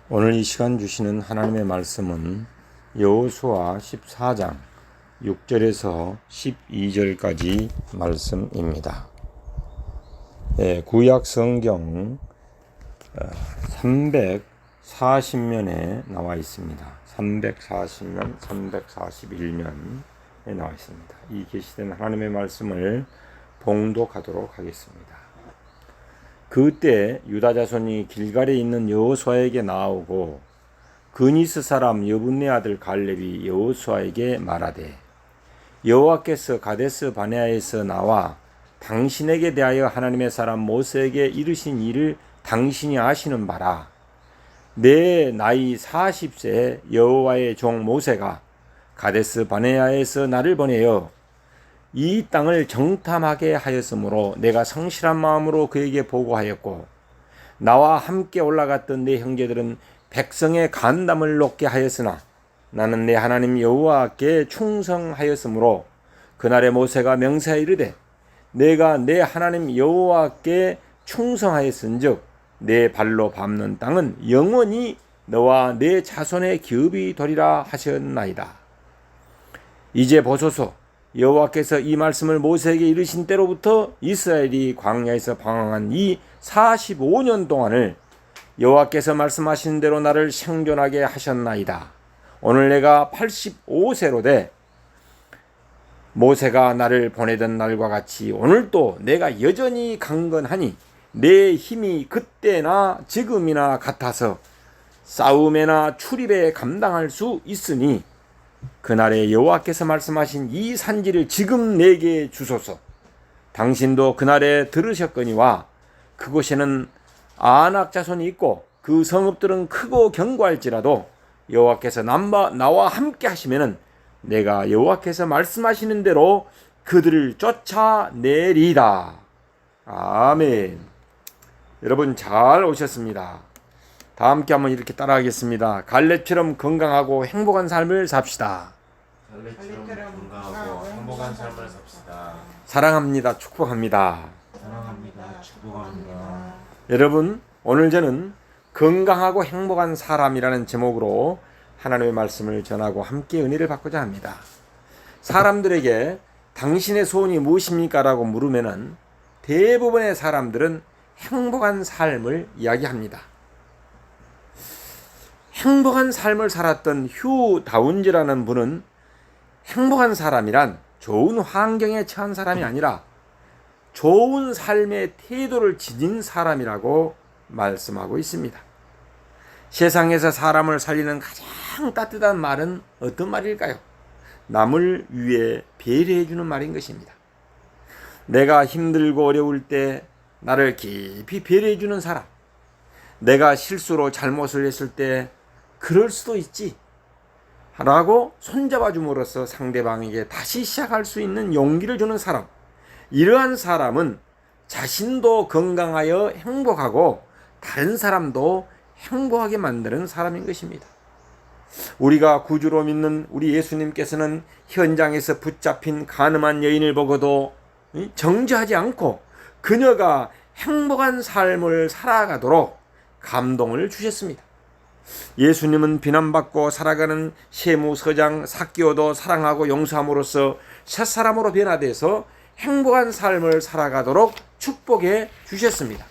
오늘 이 시간 주시는 하나님의 말씀은 여호수아 14장 6절에서 12절까지 말씀입니다. 구약 성경 340면에 나와 있습니다. 340면, 341면에 나와 있습니다. 이 계시된 하나님의 말씀을 봉독하도록 하겠습니다. 그때 유다 자손이 길갈에 있는 여호수아에게 나오고 그니스 사람 여분네 아들 갈렙이 여호수아에게 말하되 여호와께서 가데스 바네아에서 나와 당신에게 대하여 하나님의 사람 모세에게 이르신 일을 당신이 아시는 바라. 내 나이 40세 여호와의 종 모세가 가데스 바네아에서 나를 보내어 이 땅을 정탐하게 하였으므로 내가 성실한 마음으로 그에게 보고하였고 나와 함께 올라갔던 내 형제들은 백성의 간담을 높게 하였으나 나는 내 하나님 여호와께 충성하였으므로 그날에 모세가 명세하여 이르되 내가 내 하나님 여호와께 충성하였은즉 내 발로 밟는 땅은 영원히 너와 내 자손의 기업이 되리라 하셨나이다. 이제 보소서 여호와께서 이 말씀을 모세에게 이르신 때로부터 이스라엘이 광야에서 방황한 이 45년 동안을 여호와께서 말씀하신 대로 나를 생존하게 하셨나이다. 오늘 내가 85세로 돼 모세가 나를 보내던 날과 같이 오늘도 내가 여전히 강건하니 내 힘이 그때나 지금이나 같아서 싸움에나 출입에 감당할 수 있으니 그날에 여호와께서 말씀하신 이 산지를 지금 내게 주소서. 당신도 그날에 들으셨거니와 그곳에는 아낙 자손이 있고 그 성읍들은 크고 견고할지라도 여호와께서 나와 함께 하시면은 내가 여호와께서 말씀하시는 대로 그들을 쫓아내리다. 아멘. 여러분 잘 오셨습니다. 다 함께 한번 이렇게 따라하겠습니다. 갈렙처럼 건강하고 행복한 삶을 삽시다. 갈렙처럼 건강하고 행복한 삶을 삽시다. 사랑합니다. 축복합니다. 사랑합니다. 축복합니다. 여러분, 오늘 저는 건강하고 행복한 사람이라는 제목으로 하나님의 말씀을 전하고 함께 은혜를 받고자 합니다. 사람들에게 당신의 소원이 무엇입니까? 라고 물으면은 대부분의 사람들은 행복한 삶을 이야기합니다. 행복한 삶을 살았던 휴 다운즈라는 분은 행복한 사람이란 좋은 환경에 처한 사람이 아니라 좋은 삶의 태도를 지닌 사람이라고 말씀하고 있습니다. 세상에서 사람을 살리는 가장 따뜻한 말은 어떤 말일까요? 남을 위해 배려해 주는 말인 것입니다. 내가 힘들고 어려울 때 나를 깊이 배려해 주는 사람, 내가 실수로 잘못을 했을 때 그럴 수도 있지 라고 손잡아 줌으로써 상대방에게 다시 시작할 수 있는 용기를 주는 사람, 이러한 사람은 자신도 건강하여 행복하고 다른 사람도 행복하게 만드는 사람인 것입니다. 우리가 구주로 믿는 우리 예수님께서는 현장에서 붙잡힌 가늠한 여인을 보고도 정죄하지 않고 그녀가 행복한 삶을 살아가도록 감동을 주셨습니다. 예수님은 비난받고 살아가는 세무서장 삭개오도 사랑하고 용서함으로써 새사람으로 변화돼서 행복한 삶을 살아가도록 축복해 주셨습니다.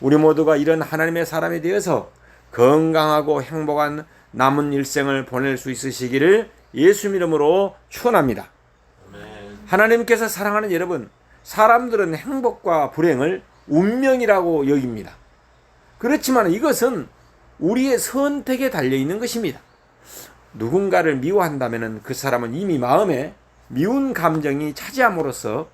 우리 모두가 이런 하나님의 사람이 되어서 건강하고 행복한 남은 일생을 보낼 수 있으시기를 예수 이름으로 축원합니다. 하나님께서 사랑하는 여러분, 사람들은 행복과 불행을 운명이라고 여깁니다. 그렇지만 이것은 우리의 선택에 달려있는 것입니다. 누군가를 미워한다면 그 사람은 이미 마음에 미운 감정이 차지함으로써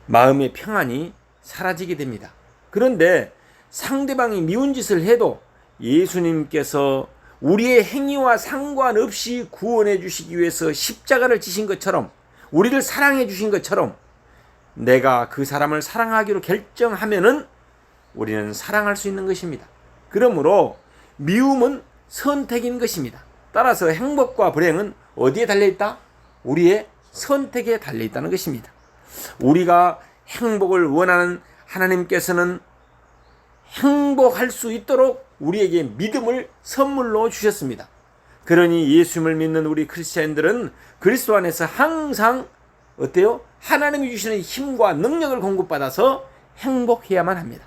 마음의 평안이 사라지게 됩니다. 그런데 상대방이 미운 짓을 해도 예수님께서 우리의 행위와 상관없이 구원해 주시기 위해서 십자가를 지신 것처럼, 우리를 사랑해 주신 것처럼 내가 그 사람을 사랑하기로 결정하면은 우리는 사랑할 수 있는 것입니다. 그러므로 미움은 선택인 것입니다. 따라서 행복과 불행은 어디에 달려있다? 우리의 선택에 달려있다는 것입니다. 우리가 행복을 원하는 하나님께서는 행복할 수 있도록 우리에게 믿음을 선물로 주셨습니다. 그러니 예수님을 믿는 우리 크리스찬들은 그리스도 안에서 항상 어때요? 하나님이 주시는 힘과 능력을 공급받아서 행복해야만 합니다.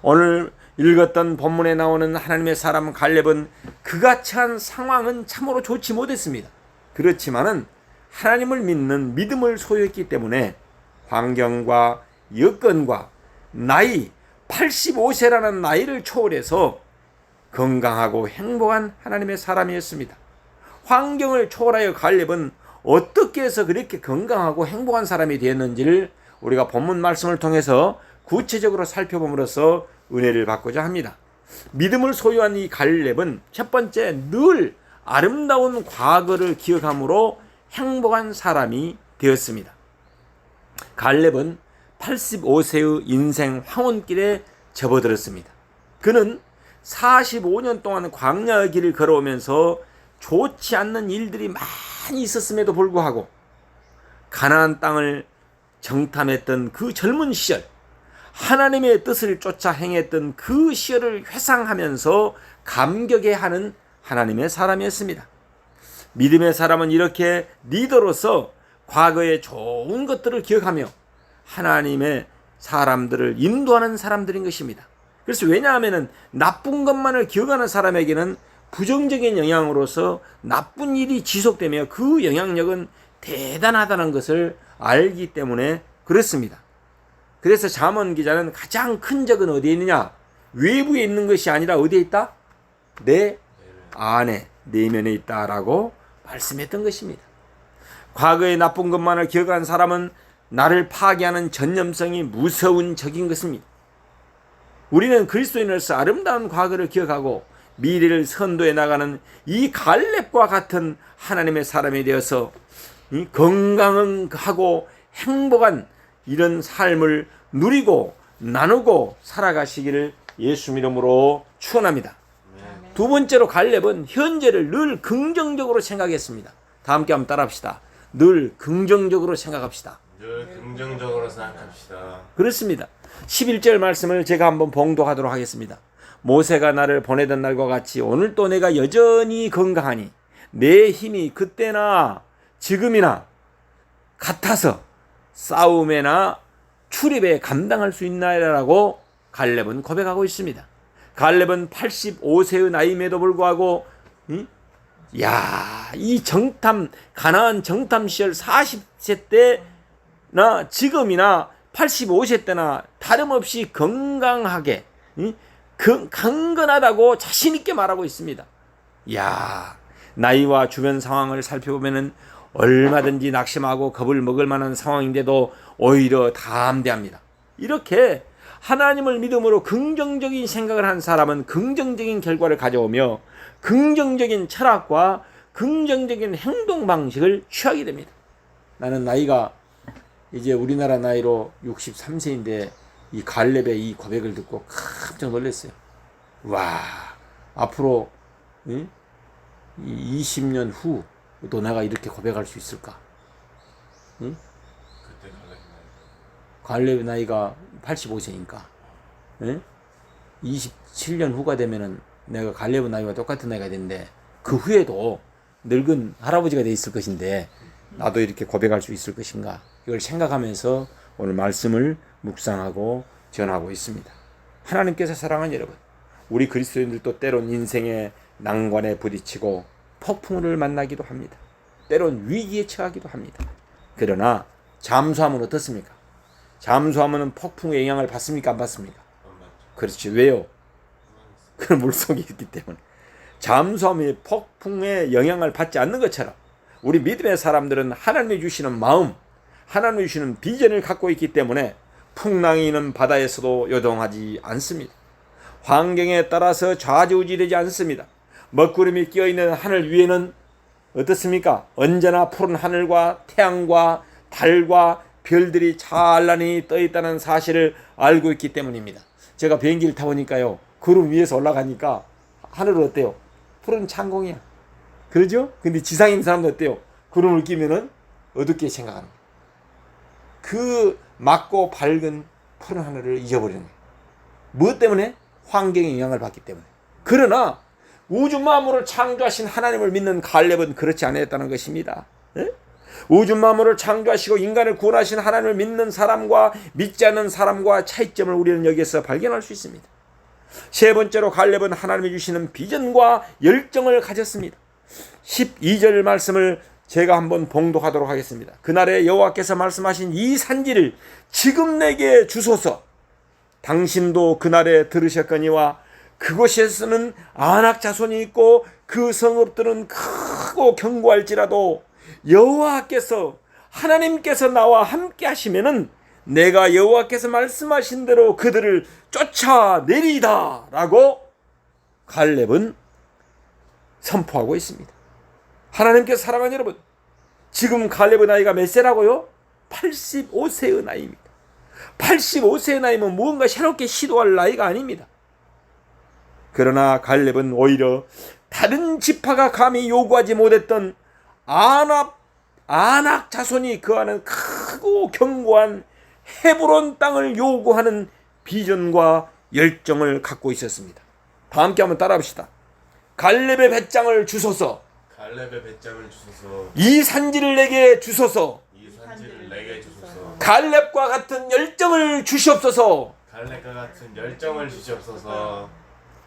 오늘 읽었던 본문에 나오는 하나님의 사람 갈렙은 그같이 한 상황은 참으로 좋지 못했습니다. 그렇지만은 하나님을 믿는 믿음을 소유했기 때문에 환경과 여건과 나이 85세라는 나이를 초월해서 건강하고 행복한 하나님의 사람이었습니다. 환경을 초월하여 갈렙은 어떻게 해서 그렇게 건강하고 행복한 사람이 되었는지를 우리가 본문 말씀을 통해서 구체적으로 살펴봄으로써 은혜를 받고자 합니다. 믿음을 소유한 이 갈렙은 첫 번째, 늘 아름다운 과거를 기억함으로 행복한 사람이 되었습니다. 갈렙은 85세의 인생 황혼길에 접어들었습니다. 그는 45년 동안 광야의 길을 걸어오면서 좋지 않는 일들이 많이 있었음에도 불구하고 가나안 땅을 정탐했던 그 젊은 시절, 하나님의 뜻을 쫓아 행했던 그 시절을 회상하면서 감격해하는 하나님의 사람이었습니다. 믿음의 사람은 이렇게 리더로서 과거의 좋은 것들을 기억하며 하나님의 사람들을 인도하는 사람들인 것입니다. 그래서 왜냐하면 나쁜 것만을 기억하는 사람에게는 부정적인 영향으로서 나쁜 일이 지속되며 그 영향력은 대단하다는 것을 알기 때문에 그렇습니다. 그래서 잠언 기자는 가장 큰 적은 어디에 있느냐? 외부에 있는 것이 아니라 어디에 있다? 내 안에, 내면에 있다라고 말씀했던 것입니다. 과거의 나쁜 것만을 기억한 사람은 나를 파괴하는 전념성이 무서운 적인 것입니다. 우리는 그리스도인으로서 아름다운 과거를 기억하고 미래를 선도해 나가는 이 갈렙과 같은 하나님의 사람이 되어서 건강하고 행복한 이런 삶을 누리고 나누고 살아가시기를 예수 이름으로 축원합니다. 두 번째로 갈렙은 현재를 늘 긍정적으로 생각했습니다. 다 함께 한번 따라합시다. 늘 긍정적으로 생각합시다. 늘 긍정적으로 생각합시다. 그렇습니다. 11절 말씀을 제가 한번 봉독하도록 하겠습니다. 모세가 나를 보내던 날과 같이 오늘도 내가 여전히 건강하니 내 힘이 그때나 지금이나 같아서 싸움에나 출입에 감당할 수 있나라고 갈렙은 고백하고 있습니다. 갈렙은 85세의 나이임에도 불구하고 이 가나안 정탐 시절 40세 때나 지금이나 85세 때나 다름없이 건강하게 강건하다고 자신 있게 말하고 있습니다. 나이와 주변 상황을 살펴보면은 얼마든지 낙심하고 겁을 먹을 만한 상황인데도 오히려 담대합니다. 이렇게 하나님을 믿음으로 긍정적인 생각을 한 사람은 긍정적인 결과를 가져오며 긍정적인 철학과 긍정적인 행동 방식을 취하게 됩니다. 나는 나이가 이제 우리나라 나이로 63세인데 이 갈렙의 이 고백을 듣고 깜짝 놀랐어요. 와, 앞으로 20년 후도 내가 이렇게 고백할 수 있을까? 그때 갈렙의 나이가 85세니까 27년 후가 되면은 내가 갈렙의 나이와 똑같은 나이가 되는데 그 후에도 늙은 할아버지가 돼 있을 것인데 나도 이렇게 고백할 수 있을 것인가? 이걸 생각하면서 오늘 말씀을 묵상하고 전하고 있습니다. 하나님께서 사랑하는 여러분, 우리 그리스도인들도 때론 인생의 난관에 부딪히고 폭풍을 만나기도 합니다. 때론 위기에 처하기도 합니다. 그러나 잠수함은 어떻습니까? 잠수함은 폭풍의 영향을 받습니까? 안 받습니까? 그렇지. 왜요? 그 물속에 있기 때문에. 잠수함이 폭풍의 영향을 받지 않는 것처럼 우리 믿음의 사람들은 하나님이 주시는 마음, 하나님이 주시는 비전을 갖고 있기 때문에 풍랑이 있는 바다에서도 요동하지 않습니다. 환경에 따라서 좌지우지되지 않습니다. 먹구름이 끼어있는 하늘 위에는 어떻습니까? 언제나 푸른 하늘과 태양과 달과 별들이 찬란히 떠있다는 사실을 알고 있기 때문입니다. 제가 비행기를 타보니까요, 구름 위에서 올라가니까 하늘은 어때요? 푸른 창공이야. 그러죠? 근데 지상에 있는 사람도 어때요? 구름을 끼면은 어둡게 생각합니다. 그 맑고 밝은 푸른 하늘을 잊어버리는 거예요. 무엇 때문에? 환경의 영향을 받기 때문에. 그러나 우주 만물을 창조하신 하나님을 믿는 갈렙은 그렇지 않았다는 것입니다. 예? 우주 만물을 창조하시고 인간을 구원하신 하나님을 믿는 사람과 믿지 않는 사람과 차이점을 우리는 여기에서 발견할 수 있습니다. 세 번째로 갈렙은 하나님이 주시는 비전과 열정을 가졌습니다. 12절 말씀을 제가 한번 봉독하도록 하겠습니다. 그날에 여호와께서 말씀하신 이 산지를 지금 내게 주소서. 당신도 그날에 들으셨거니와 그곳에서는 아낙 자손이 있고 그 성읍들은 크고 견고할지라도 여호와께서 하나님께서 나와 함께 하시면은 내가 여호와께서 말씀하신 대로 그들을 쫓아내리다 라고 갈렙은 선포하고 있습니다. 하나님께서 사랑하는 여러분, 지금 갈렙의 나이가 몇 세라고요? 85세의 나이입니다. 85세의 나이면 무언가 새롭게 시도할 나이가 아닙니다. 그러나 갈렙은 오히려 다른 지파가 감히 요구하지 못했던 아낙 자손이 거하는 크고 견고한 헤브론 땅을 요구하는 비전과 열정을 갖고 있었습니다. 다 함께 한번 따라합시다. 갈렙의 배짱을 주소서. 갈렙의 배짱을 주소서. 이 산지를 내게 주소서. 이 산지를 내게 주소서. 갈렙과 같은 열정을 주시옵소서. 갈렙과 같은 열정을 주시옵소서.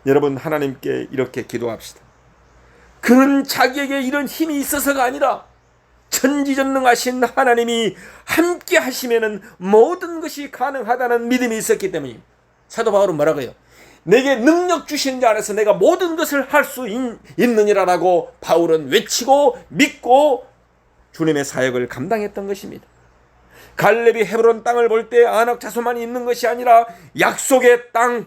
여러분, 하나님께 이렇게 기도합시다. 그는 자기에게 이런 힘이 있어서가 아니라 천지전능하신 하나님이 함께 하시면은 모든 것이 가능하다는 믿음이 있었기 때문입니다. 사도 바울은 뭐라고요? 내게 능력 주신 자 안에서 내가 모든 것을 할 수 있느니라라고 바울은 외치고 믿고 주님의 사역을 감당했던 것입니다. 갈렙이 헤브론 땅을 볼 때 아낙 자손만이 있는 것이 아니라 약속의 땅,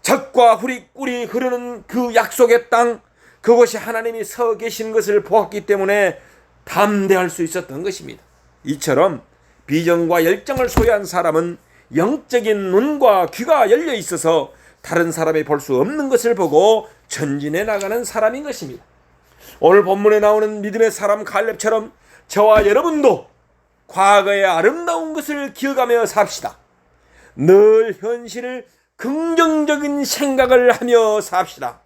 젖과 꿀이 흐르는 그 약속의 땅, 그것이 하나님이 서 계신 것을 보았기 때문에 담대할 수 있었던 것입니다. 이처럼 비전과 열정을 소유한 사람은 영적인 눈과 귀가 열려 있어서 다른 사람이 볼 수 없는 것을 보고 전진해 나가는 사람인 것입니다. 오늘 본문에 나오는 믿음의 사람 갈렙처럼 저와 여러분도 과거의 아름다운 것을 기억하며 삽시다. 늘 현실을 긍정적인 생각을 하며 삽시다.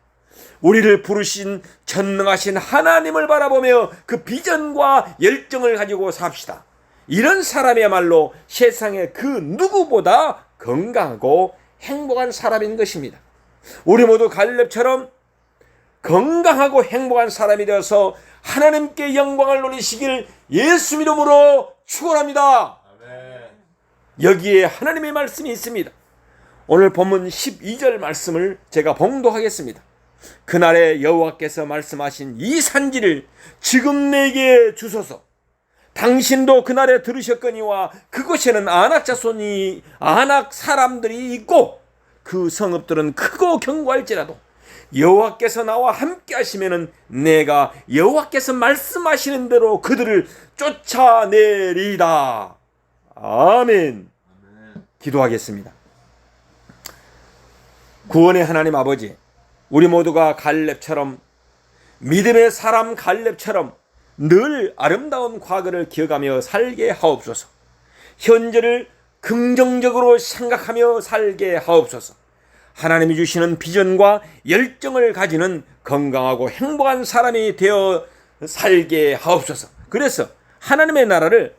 우리를 부르신 전능하신 하나님을 바라보며 그 비전과 열정을 가지고 삽시다. 이런 사람이야말로 세상의 그 누구보다 건강하고 행복한 사람인 것입니다. 우리 모두 갈렙처럼 건강하고 행복한 사람이 되어서 하나님께 영광을 돌리시길 예수 이름으로 축원합니다. 아멘. 여기에 하나님의 말씀이 있습니다. 오늘 본문 12절 말씀을 제가 봉독하겠습니다. 그날에 여호와께서 말씀하신 이 산지를 지금 내게 주소서. 당신도 그날에 들으셨거니와 그곳에는 아낙 자손이 아낙 사람들이 있고 그 성읍들은 크고 견고할지라도 여호와께서 나와 함께 하시면은 내가 여호와께서 말씀하시는 대로 그들을 쫓아내리다. 아멘. 기도하겠습니다. 구원의 하나님 아버지, 우리 모두가 갈렙처럼, 믿음의 사람 갈렙처럼 늘 아름다운 과거를 기억하며 살게 하옵소서. 현재를 긍정적으로 생각하며 살게 하옵소서. 하나님이 주시는 비전과 열정을 가지는 건강하고 행복한 사람이 되어 살게 하옵소서. 그래서 하나님의 나라를,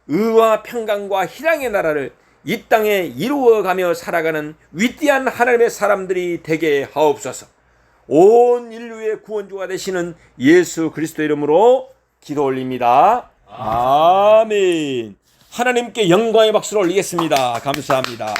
의와 평강과 희랑의 나라를 이 땅에 이루어가며 살아가는 위대한 하나님의 사람들이 되게 하옵소서. 온 인류의 구원주가 되시는 예수 그리스도 이름으로 기도 올립니다. 아멘. 하나님께 영광의 박수를 올리겠습니다. 감사합니다.